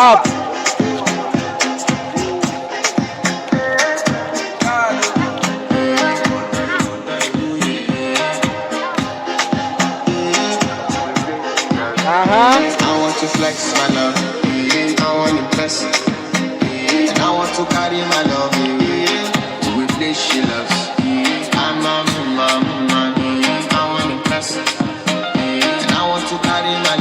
up. I want to flex my love, I want to impress, and I want to carry my love to a place she loves. I want to impress, and I want to carry my